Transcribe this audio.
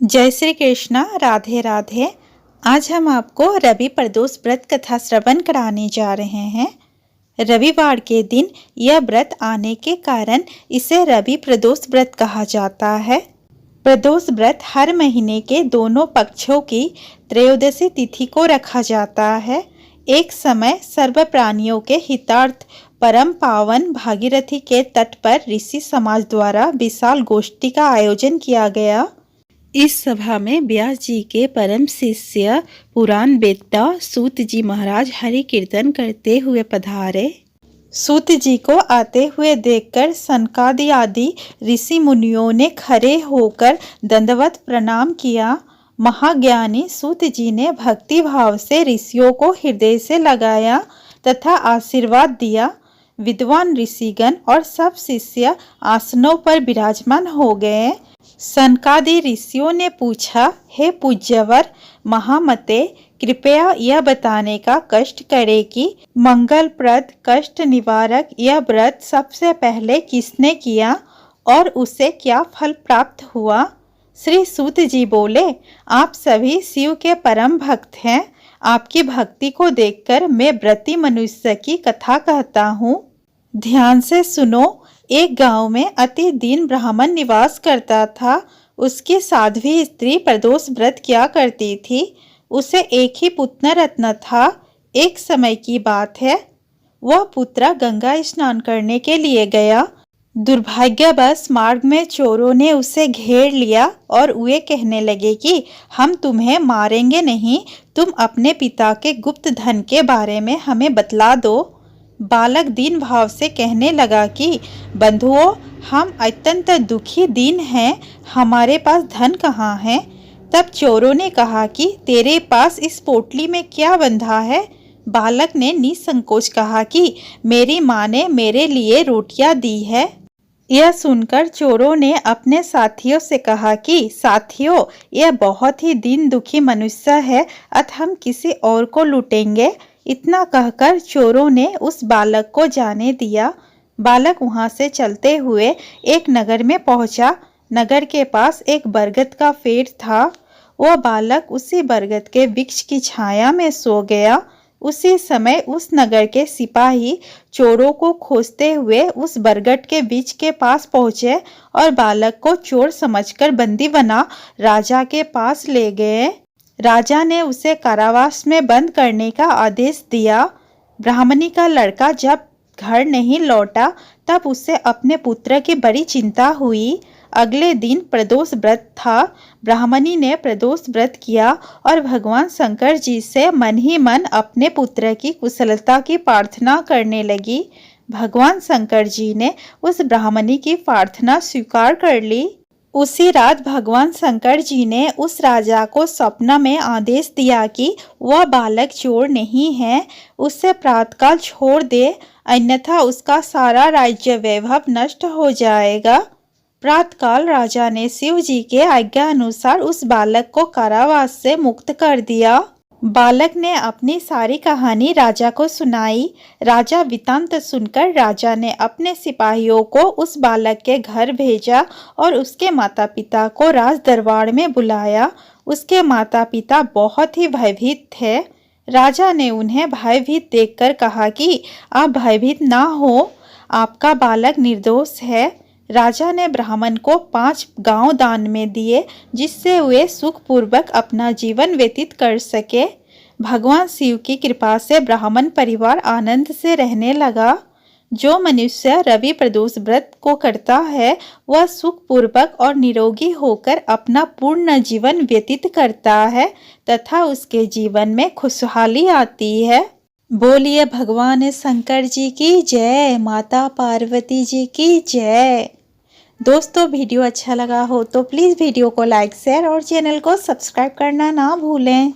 जय श्री कृष्णा। राधे राधे। आज हम आपको रवि प्रदोष व्रत कथा श्रवण कराने जा रहे हैं। रविवार के दिन यह व्रत आने के कारण इसे रवि प्रदोष व्रत कहा जाता है। प्रदोष व्रत हर महीने के दोनों पक्षों की त्रयोदशी तिथि को रखा जाता है। एक समय सर्व प्राणियों के हितार्थ परम पावन भागीरथी के तट पर ऋषि समाज द्वारा विशाल गोष्ठी का आयोजन किया गया। इस सभा में व्यास जी के परम शिष्य पुराण वेत्ता सूत जी महाराज हरि कीर्तन करते हुए पधारे। सूत जी को आते हुए देखकर सनकादि आदि ऋषि मुनियों ने खड़े होकर दंडवत प्रणाम किया। महाज्ञानी सूत जी ने भक्ति भाव से ऋषियों को हृदय से लगाया तथा आशीर्वाद दिया। विद्वान ऋषिगण और सब शिष्य आसनों पर विराजमान हो गए। सनकादि ऋषियों ने पूछा, हे पूज्यवर महामते, कृपया यह बताने का कष्ट करें कि मंगलप्रद कष्ट निवारक यह व्रत सबसे पहले किसने किया और उसे क्या फल प्राप्त हुआ। श्री सूत जी बोले, आप सभी शिव के परम भक्त हैं। आपकी भक्ति को देखकर मैं व्रती मनुष्य की कथा कहता हूँ। ध्यान से सुनो। एक गांव में अति दीन ब्राह्मण निवास करता था। उसकी साध्वी स्त्री प्रदोष व्रत किया करती थी। उसे एक ही पुत्र रत्न था। एक समय की बात है, वह पुत्र गंगा स्नान करने के लिए गया। दुर्भाग्यवश मार्ग में चोरों ने उसे घेर लिया और वे कहने लगे कि हम तुम्हें मारेंगे नहीं, तुम अपने पिता के गुप्त धन के बारे में हमें बतला दो। बालक दीन भाव से कहने लगा कि बंधुओं, हम अत्यंत दुखी दीन हैं, हमारे पास धन कहाँ है। तब चोरों ने कहा कि तेरे पास इस पोटली में क्या बंधा है। बालक ने निसंकोच कहा कि मेरी माँ ने मेरे लिए रोटियां दी है। यह सुनकर चोरों ने अपने साथियों से कहा कि साथियों, यह बहुत ही दीन दुखी मनुष्य है, अतः हम किसी और को लूटेंगे। इतना कहकर चोरों ने उस बालक को जाने दिया। बालक वहां से चलते हुए एक नगर में पहुंचा। नगर के पास एक बरगद का पेड़ था। वह बालक उसी बरगद के वृक्ष की छाया में सो गया। उसी समय उस नगर के सिपाही चोरों को खोजते हुए उस बरगद के वृक्ष के पास पहुंचे और बालक को चोर समझकर बंदी बना राजा के पास ले गए। राजा ने उसे कारावास में बंद करने का आदेश दिया। ब्राह्मणी का लड़का जब घर नहीं लौटा तब उसे अपने पुत्र की बड़ी चिंता हुई। अगले दिन प्रदोष व्रत था। ब्राह्मणी ने प्रदोष व्रत किया और भगवान शंकर जी से मन ही मन अपने पुत्र की कुशलता की प्रार्थना करने लगी। भगवान शंकर जी ने उस ब्राह्मणी की प्रार्थना स्वीकार कर ली। उसी रात भगवान शंकर जी ने उस राजा को स्वप्न में आदेश दिया कि वह बालक चोर नहीं है, उसे प्रातःकाल छोड़ दे, अन्यथा उसका सारा राज्य वैभव नष्ट हो जाएगा। प्रातःकाल राजा ने शिव जी के आज्ञा अनुसार उस बालक को कारावास से मुक्त कर दिया। बालक ने अपनी सारी कहानी राजा को सुनाई। राजा वृत्तांत सुनकर राजा ने अपने सिपाहियों को उस बालक के घर भेजा और उसके माता पिता को राज दरबार में बुलाया। उसके माता पिता बहुत ही भयभीत थे। राजा ने उन्हें भयभीत देखकर कहा कि आप भयभीत ना हो, आपका बालक निर्दोष है। राजा ने ब्राह्मण को 5 गांव दान में दिए, जिससे वे सुखपूर्वक अपना जीवन व्यतीत कर सके। भगवान शिव की कृपा से ब्राह्मण परिवार आनंद से रहने लगा। जो मनुष्य रवि प्रदोष व्रत को करता है वह सुखपूर्वक और निरोगी होकर अपना पूर्ण जीवन व्यतीत करता है तथा उसके जीवन में खुशहाली आती है। बोलिए भगवान शंकर जी की जय, माता पार्वती जी की जय। दोस्तों, वीडियो अच्छा लगा हो तो प्लीज़ वीडियो को लाइक, शेयर और चैनल को सब्सक्राइब करना ना भूलें।